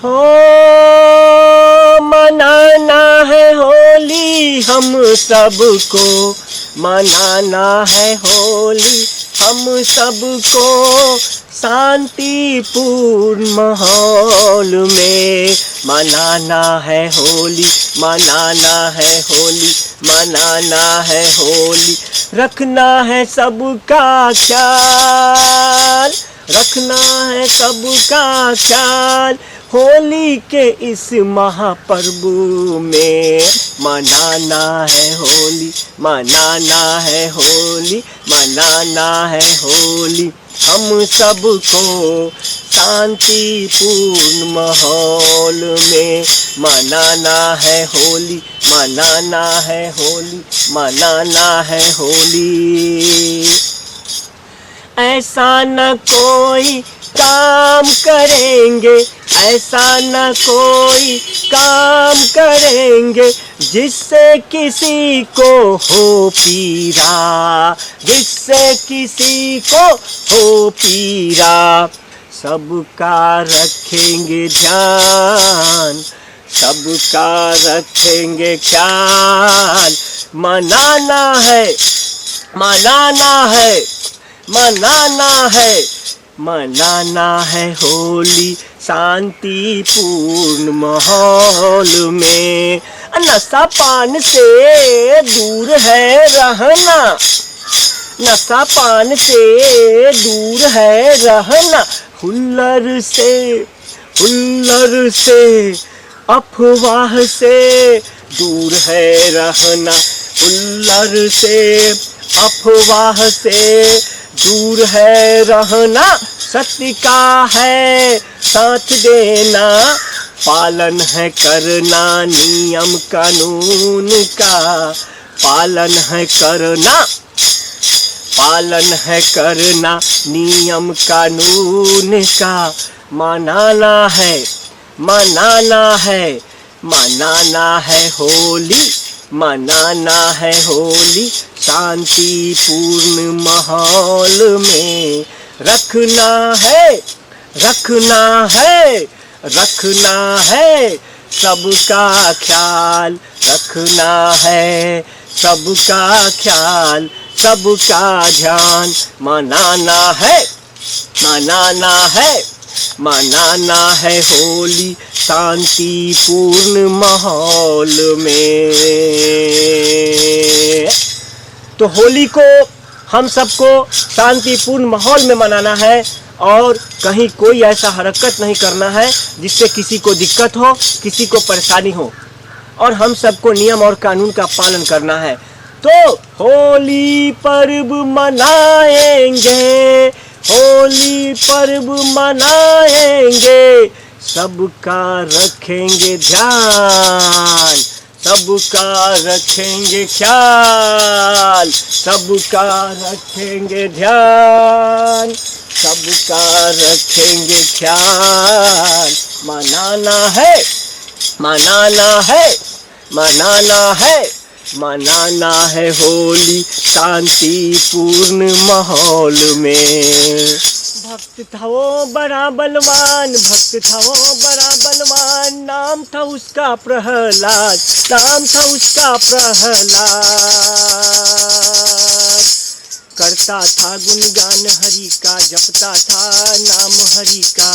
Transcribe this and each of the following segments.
हो मनाना है होली हम सबको, मनाना है होली हम सबको, शांतिपूर्ण माहौल में मनाना है होली, मनाना है होली, मनाना है होली। रखना है सबका ख्याल, रखना है सबका ख्याल, होली के इस महापर्व में मनाना है होली, मनाना है होली, मनाना है होली। हम सबको शांतिपूर्ण माहौल में मनाना है होली, मनाना है होली, मनाना है होली। ऐसा न कोई काम करेंगे, ऐसा न कोई काम करेंगे जिससे किसी को हो पीरा, जिससे किसी को हो पीरा। सबका रखेंगे ध्यान, सबका रखेंगे ख्याल। मनाना है, मनाना है, मनाना है, मनाना है होली शांतिपूर्ण माहौल में। नशा पान से दूर है रहना, नशा पान से दूर है रहना। हुल्लड़ से, हुल्लड़ से, अफवाह से दूर है रहना। हुल्लड़ से, अफवाह से दूर है रहना। सत्य का है साथ देना, पालन है करना नियम कानून का। पालन है करना, पालन है करना नियम कानून का। मनाना है, मनाना है, मनाना है होली, मनाना है होली शांतिपूर्ण माहौल में। रखना है, रखना है, रखना है सबका ख्याल। रखना है सबका ख्याल, सबका ध्यान। मनाना है, मनाना है, मनाना है होली शांतिपूर्ण माहौल में। तो होली को हम सबको शांतिपूर्ण माहौल में मनाना है और कहीं कोई ऐसा हरकत नहीं करना है जिससे किसी को दिक्कत हो, किसी को परेशानी हो, और हम सबको नियम और कानून का पालन करना है। तो होली पर्व मनाएंगे, होली पर्व मनाएंगे, सबका रखेंगे ध्यान, सबका रखेंगे ख्याल, सबका रखेंगे ध्यान, सबका रखेंगे ख्याल। मनाना है, मनाना है, मनाना है, मनाना है होली शांतिपूर्ण माहौल में। भक्त था वो बड़ा बलवान, भक्त था वो बड़ा बलवान, नाम था उसका प्रहलाद, नाम था उसका प्रहलाद। करता था गुणगान हरि का, जपता था नाम हरि का,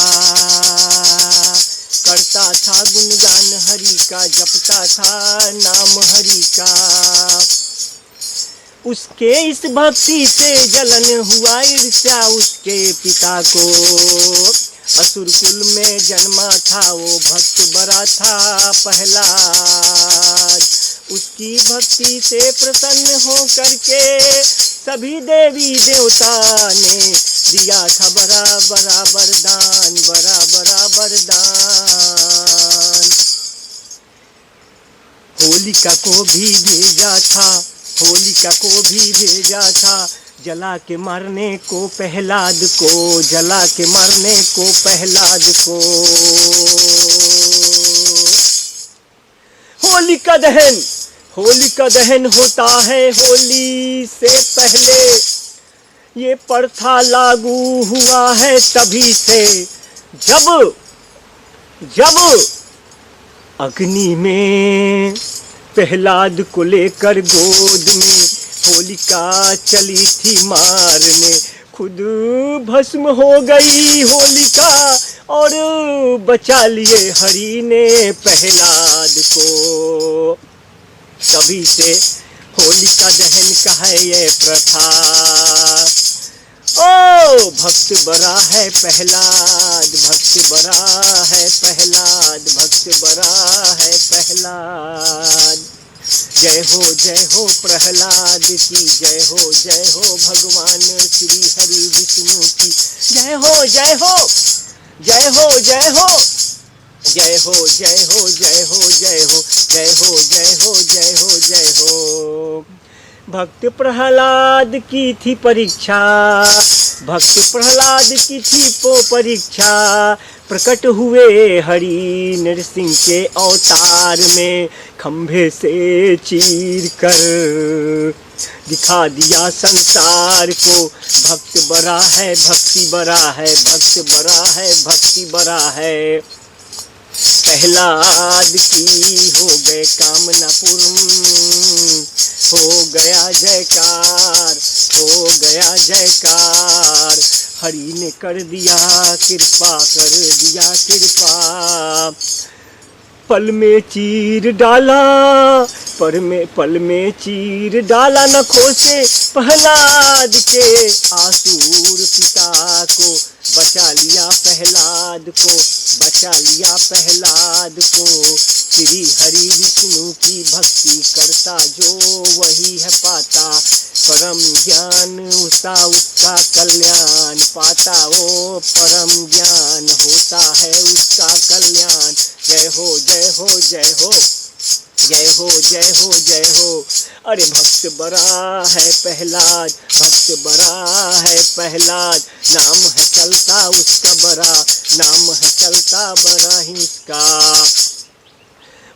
करता था गुणगान हरि का, जपता था नाम हरि का। उसके इस भक्ति से जलन हुआ ईर्ष्या उसके पिता को, असुर कुल में जन्मा था वो भक्त बड़ा था प्रहलाद। उसकी भक्ति से प्रसन्न हो करके सभी देवी देवता ने दिया था बड़ा बड़ा वरदान, बड़ा बड़ा वरदान। होलिका को भी भेजा था, होलिका को भी भेजा था, जला के मारने को प्रहलाद को, जला के मारने को प्रहलाद को। होलिका दहन, होलिका दहन होता है होली से पहले। ये प्रथा लागू हुआ है तभी से, जब जब अग्नि में प्रहलाद को लेकर गोद में होलिका चली थी मारने। खुद भस्म हो गई होलिका और बचा लिए हरि ने प्रहलाद को। तभी से होलिका दहन का है ये प्रथा। ओ भक्त बड़ा है प्रहलाद, भक्त बड़ा है प्रहलाद, भक्त बड़ा है प्रहलाद। जय हो प्रहलाद की, जय हो भगवान श्री हरि विष्णु की। जय हो जय हो जय हो जय हो जय हो जय हो जय हो जय हो जय हो जय हो जय हो जय हो। भक्त प्रहलाद की थी परीक्षा, भक्त प्रहलाद की थी परीक्षा। प्रकट हुए हरि नरसिंह के अवतार में, खंभे से चीर कर दिखा दिया संसार को। भक्त बड़ा है, भक्ति बड़ा है, भक्त बड़ा है, भक्ति बड़ा है। प्रहलाद की हो गए कामना पूर्ण, हो गया जयकार, हो गया जयकार। हरि ने कर दिया कृपा, कर दिया कृपा। पल में चीर डाला, पल में चीर डाला नखों से प्रहलाद के। आसुर पिता को बचा लिया प्रहलाद को, बचा लिया प्रहलाद को। श्री हरि विष्णु की भक्ति करता जो वही है पाता, परम ज्ञान उसका कल्याण पाता। ओ परम ज्ञान होता है उसका कल्याण। जय हो जय हो जय हो जय हो जय हो जय हो। अरे भक्त बड़ा है प्रहलाद, भक्त बड़ा है प्रहलाद। नाम है चलता उसका बड़ा, नाम है चलता बड़ा ही उसका।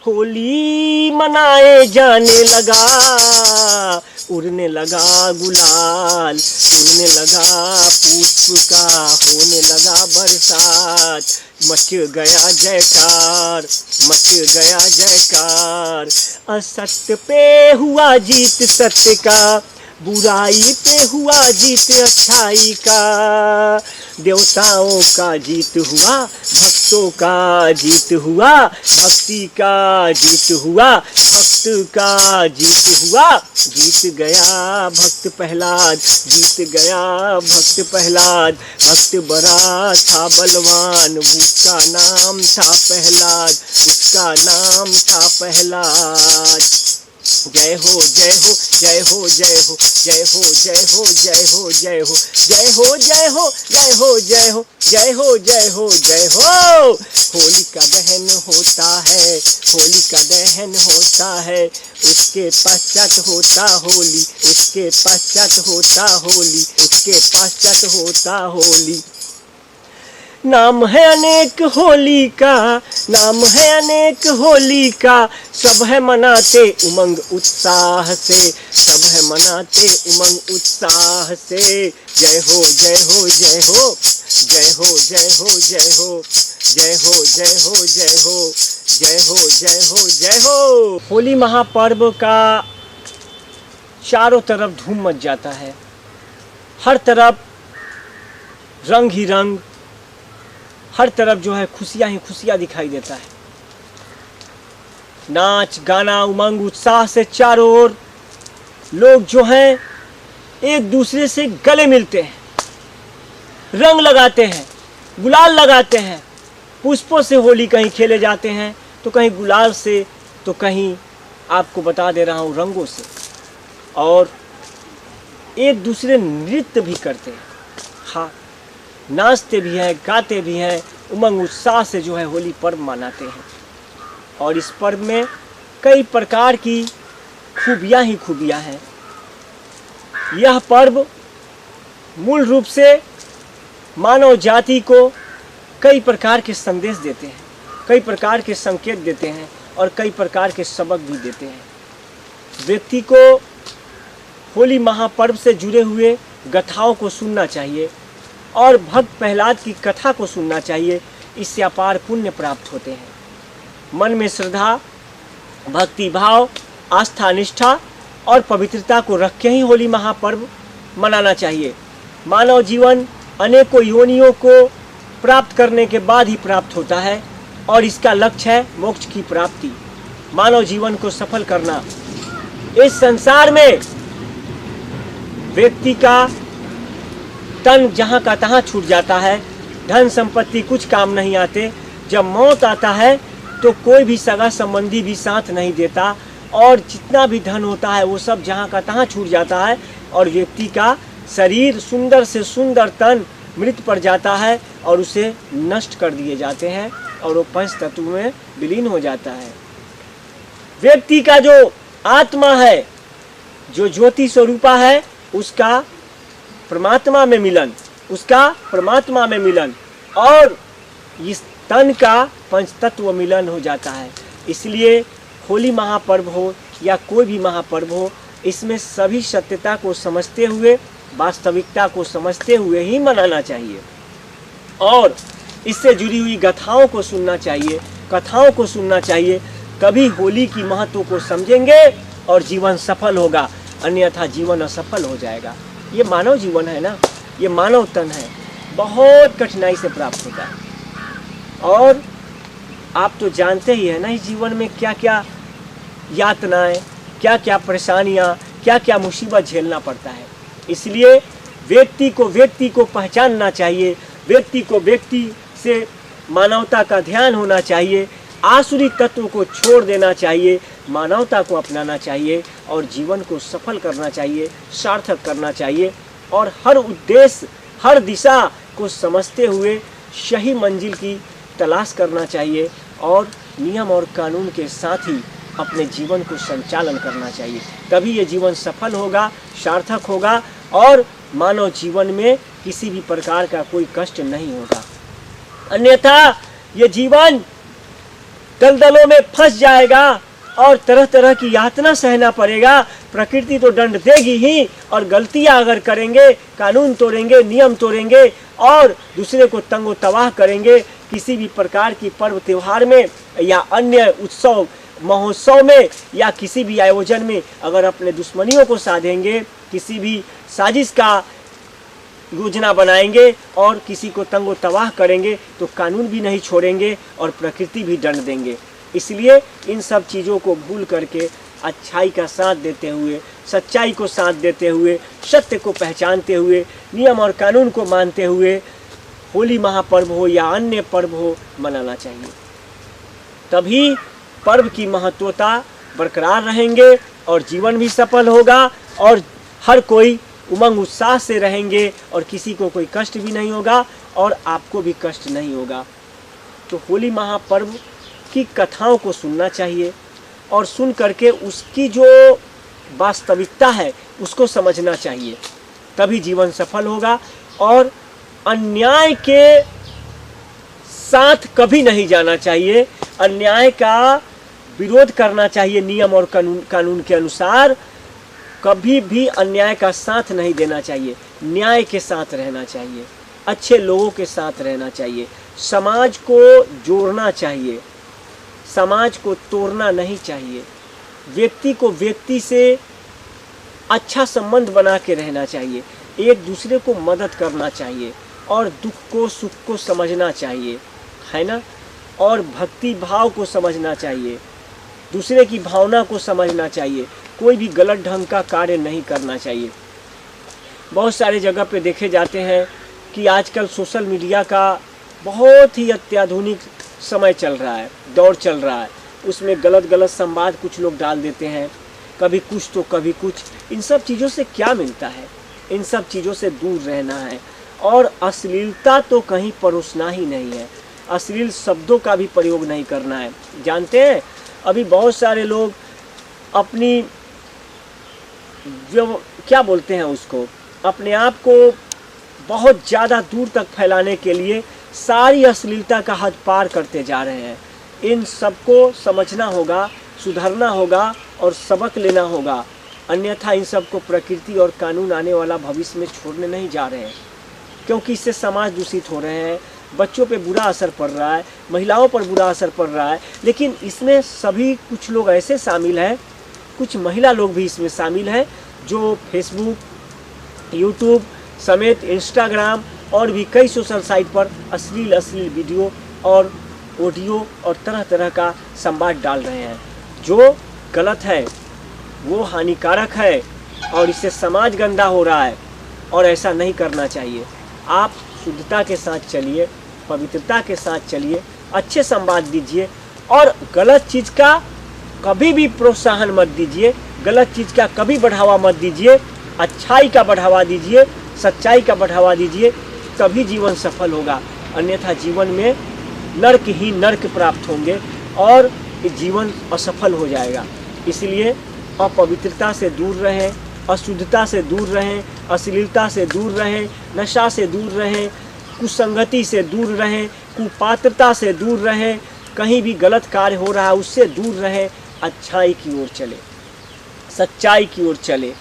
होली मनाए जाने लगा, उड़ने लगा गुलाल, उड़ने लगा पुष्प का, होने लगा बरसात। मच गया जयकार, मच गया जयकार। असत्य पे हुआ जीत सत्य का, बुराई पे हुआ जीत अच्छाई का। देवताओं का जीत हुआ, भक्तों का जीत हुआ, भक्ति का जीत हुआ, भक्त का जीत हुआ। जीत गया भक्त प्रहलाद, जीत गया भक्त प्रहलाद। भक्त बड़ा था बलवान, उसका नाम था प्रहलाद, उसका नाम था प्रहलाद। जय हो जय हो जय हो जय हो जय हो जय हो जय हो जय हो जय हो जय हो जय हो जय हो जय हो जय हो जय हो। होली का दहन होता है, होली का दहन होता है, उसके पश्चात होता होली, उसके पश्चात होता होली, उसके पश्चात होता होली। नाम है अनेक होली का, नाम है अनेक होली का। सब है मनाते उमंग उत्साह से, सब है मनाते उमंग उत्साह से। जय हो जय हो जय हो जय हो जय हो जय हो जय हो जय हो जय हो जय हो जय हो जय हो। होली महापर्व का चारों तरफ धूम मच जाता है, हर तरफ रंग ही रंग, हर तरफ जो है खुशियाँ ही खुशियाँ दिखाई देता है। नाच गाना उमंग उत्साह से चारों ओर लोग जो हैं एक दूसरे से गले मिलते हैं, रंग लगाते हैं, गुलाल लगाते हैं। पुष्पों से होली कहीं खेले जाते हैं, तो कहीं गुलाल से, तो कहीं आपको बता दे रहा हूँ रंगों से। और एक दूसरे नृत्य भी करते हैं, हाँ नाचते भी हैं, गाते भी हैं, उमंग उत्साह से जो है होली पर्व मनाते हैं। और इस पर्व में कई प्रकार की खूबियाँ ही खूबियाँ हैं। यह पर्व मूल रूप से मानव जाति को कई प्रकार के संदेश देते हैं, कई प्रकार के संकेत देते हैं और कई प्रकार के सबक भी देते हैं। व्यक्ति को होली महापर्व से जुड़े हुए गाथाओं को सुनना चाहिए और भक्त प्रहलाद की कथा को सुनना चाहिए। इससे अपार पुण्य प्राप्त होते हैं। मन में श्रद्धा, भक्ति भाव, आस्था, निष्ठा और पवित्रता को रख के ही होली महापर्व मनाना चाहिए। मानव जीवन अनेकों योनियों को प्राप्त करने के बाद ही प्राप्त होता है और इसका लक्ष्य है मोक्ष की प्राप्ति, मानव जीवन को सफल करना। इस संसार में व्यक्ति का तन जहाँ का तहाँ छूट जाता है, धन संपत्ति कुछ काम नहीं आते। जब मौत आता है तो कोई भी सगा संबंधी भी साथ नहीं देता और जितना भी धन होता है वो सब जहाँ का तहाँ छूट जाता है और व्यक्ति का शरीर, सुंदर से सुंदर तन मृत पड़ जाता है और उसे नष्ट कर दिए जाते हैं और वो पंच तत्व में विलीन हो जाता है। व्यक्ति का जो आत्मा है, जो ज्योति स्वरूपा है, उसका परमात्मा में मिलन, उसका परमात्मा में मिलन और इस तन का पंच तत्व मिलन हो जाता है। इसलिए होली महापर्व हो या कोई भी महापर्व हो, इसमें सभी सत्यता को समझते हुए, वास्तविकता को समझते हुए ही मनाना चाहिए और इससे जुड़ी हुई गाथाओं को सुनना चाहिए। कथाओं को सुनना चाहिए। तभी होली की महत्व को समझेंगे और जीवन सफल होगा, अन्यथा जीवन असफल हो जाएगा। ये मानव जीवन है ना, ये मानव तन है, बहुत कठिनाई से प्राप्त होता है। और आप तो जानते ही है ना इस जीवन में क्या क्या यातनाएं, क्या क्या परेशानियां, क्या क्या मुसीबत झेलना पड़ता है। इसलिए व्यक्ति को पहचानना चाहिए, व्यक्ति को व्यक्ति से मानवता का ध्यान होना चाहिए, आसुरी तत्व को छोड़ देना चाहिए, मानवता को अपनाना चाहिए और जीवन को सफल करना चाहिए, सार्थक करना चाहिए और हर उद्देश्य, हर दिशा को समझते हुए सही मंजिल की तलाश करना चाहिए और नियम और कानून के साथ ही अपने जीवन को संचालन करना चाहिए। तभी ये जीवन सफल होगा, सार्थक होगा और मानव जीवन में किसी भी प्रकार का कोई कष्ट नहीं होगा। अन्यथा ये जीवन दलदलों में फंस जाएगा और तरह तरह की यातना सहना पड़ेगा। प्रकृति तो दंड देगी ही, और गलतियां अगर करेंगे, कानून तोड़ेंगे, नियम तोड़ेंगे और दूसरे को तंगो तबाह करेंगे, किसी भी प्रकार की पर्व त्योहार में या अन्य उत्सव महोत्सव में या किसी भी आयोजन में अगर अपने दुश्मनियों को साधेंगे, किसी भी साजिश का योजना बनाएंगे और किसी को तंगो तबाह करेंगे, तो कानून भी नहीं छोड़ेंगे और प्रकृति भी दंड देंगे। इसलिए इन सब चीज़ों को भूल करके अच्छाई का साथ देते हुए, सच्चाई को साथ देते हुए, सत्य को पहचानते हुए, नियम और कानून को मानते हुए होली महापर्व हो या अन्य पर्व हो मनाना चाहिए। तभी पर्व की महत्वता बरकरार रहेंगे और जीवन भी सफल होगा और हर कोई उमंग उत्साह से रहेंगे और किसी को कोई कष्ट भी नहीं होगा और आपको भी कष्ट नहीं होगा। तो होली महापर्व की कथाओं को सुनना चाहिए और सुन करके उसकी जो वास्तविकता है उसको समझना चाहिए, तभी जीवन सफल होगा। और अन्याय के साथ कभी नहीं जाना चाहिए, अन्याय का विरोध करना चाहिए, नियम और कानून के अनुसार कभी भी अन्याय का साथ नहीं देना चाहिए, न्याय के साथ रहना चाहिए, अच्छे लोगों के साथ रहना चाहिए, समाज को जोड़ना चाहिए, समाज को तोड़ना नहीं चाहिए, व्यक्ति को व्यक्ति से अच्छा संबंध बना के रहना चाहिए, एक दूसरे को मदद करना चाहिए और दुख को सुख को समझना चाहिए, है ना, और भक्ति भाव को समझना चाहिए, दूसरे की भावना को समझना चाहिए, कोई भी गलत ढंग का कार्य नहीं करना चाहिए। बहुत सारे जगह पे देखे जाते हैं कि आजकल सोशल मीडिया का बहुत ही अत्याधुनिक समय चल रहा है, दौर चल रहा है, उसमें गलत गलत संवाद कुछ लोग डाल देते हैं, कभी कुछ तो कभी कुछ। इन सब चीज़ों से क्या मिलता है? इन सब चीज़ों से दूर रहना है और अश्लीलता तो कहीं परोसना ही नहीं है, अश्लील शब्दों का भी प्रयोग नहीं करना है। जानते हैं अभी बहुत सारे लोग अपनी जो क्या बोलते हैं उसको, अपने आप को बहुत ज़्यादा दूर तक फैलाने के लिए सारी अश्लीलता का हद पार करते जा रहे हैं। इन सबको समझना होगा, सुधरना होगा और सबक लेना होगा, अन्यथा इन सबको प्रकृति और कानून आने वाला भविष्य में छोड़ने नहीं जा रहे हैं, क्योंकि इससे समाज दूषित हो रहे हैं, बच्चों पे बुरा असर पड़ रहा है, महिलाओं पर बुरा असर पड़ रहा है। लेकिन इसमें सभी कुछ लोग ऐसे शामिल हैं, कुछ महिला लोग भी इसमें शामिल हैं, जो फेसबुक, यूट्यूब समेत इंस्टाग्राम और भी कई सोशल साइट पर अश्लील वीडियो और ऑडियो और तरह तरह का संवाद डाल रहे हैं, जो गलत है, वो हानिकारक है और इससे समाज गंदा हो रहा है और ऐसा नहीं करना चाहिए। आप शुद्धता के साथ चलिए, पवित्रता के साथ चलिए, अच्छे संवाद दीजिए और गलत चीज़ का कभी भी प्रोत्साहन मत दीजिए, गलत चीज़ का कभी बढ़ावा मत दीजिए, अच्छाई का बढ़ावा दीजिए, सच्चाई का बढ़ावा दीजिए, तभी जीवन सफल होगा। अन्यथा जीवन में नर्क ही नर्क प्राप्त होंगे और जीवन असफल हो जाएगा। इसलिए अपवित्रता से दूर रहें, अशुद्धता से दूर रहें, अश्लीलता से दूर रहें, नशा से दूर रहें, कुसंगति से दूर रहें, कुपात्रता से दूर रहें, कहीं भी गलत कार्य हो रहा है उससे दूर रहें, अच्छाई की ओर चले, सच्चाई की ओर चले,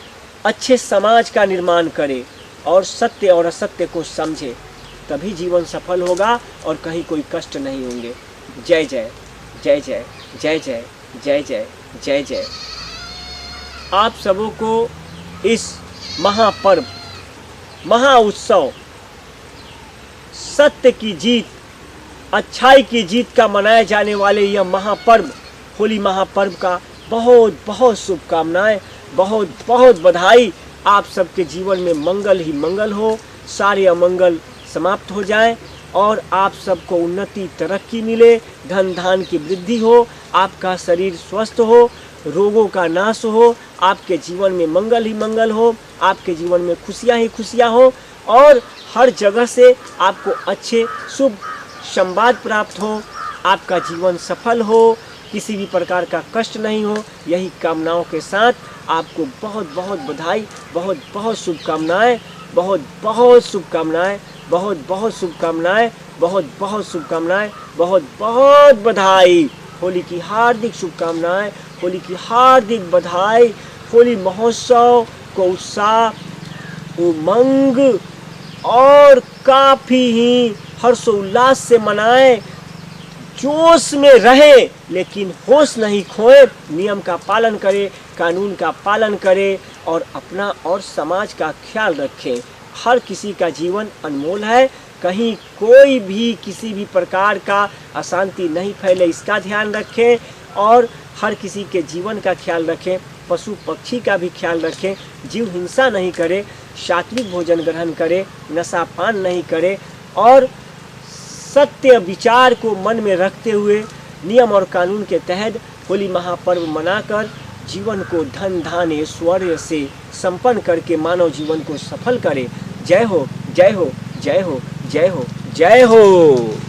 अच्छे समाज का निर्माण करे और सत्य और असत्य को समझे, तभी जीवन सफल होगा और कहीं कोई कष्ट नहीं होंगे। जय जय। जय जय जय जय जय जय जय जय। आप सबों को इस महापर्व, महाउत्सव, सत्य की जीत, अच्छाई की जीत का मनाए जाने वाले यह महापर्व, होली महापर्व का बहुत बहुत शुभकामनाएं, बहुत बहुत बधाई। आप सबके जीवन में मंगल ही मंगल हो, सारे अमंगल समाप्त हो जाएं और आप सबको उन्नति, तरक्की मिले, धन धान की वृद्धि हो, आपका शरीर स्वस्थ हो, रोगों का नाश हो, आपके जीवन में मंगल ही मंगल हो, आपके जीवन में खुशियां ही खुशियां हो और हर जगह से आपको अच्छे शुभ संवाद प्राप्त हो, आपका जीवन सफल हो, किसी भी प्रकार का कष्ट नहीं हो। यही कामनाओं के साथ आपको बहुत बहुत बधाई, बहुत बहुत शुभकामनाएं, बहुत बहुत शुभकामनाएं, बहुत बहुत शुभकामनाएं, बहुत बहुत शुभकामनाएं, बहुत बहुत बधाई। होली की हार्दिक शुभकामनाएं, होली की हार्दिक बधाई। होली महोत्सव को उत्साह, उमंग और काफ़ी ही हर्षोल्लास से मनाएं, जोश में रहें लेकिन होश नहीं खोएं, नियम का पालन करें, कानून का पालन करें और अपना और समाज का ख्याल रखें। हर किसी का जीवन अनमोल है, कहीं कोई भी किसी भी प्रकार का अशांति नहीं फैले, इसका ध्यान रखें और हर किसी के जीवन का ख्याल रखें, पशु पक्षी का भी ख्याल रखें, जीव हिंसा नहीं करें, सात्विक भोजन ग्रहण करें, नशा पान नहीं करें और सत्य विचार को मन में रखते हुए नियम और कानून के तहत होली महापर्व मनाकर जीवन को धन धान ऐश्वर्य से संपन्न करके मानव जीवन को सफल करे। जय हो जय हो जय हो जय हो जय हो।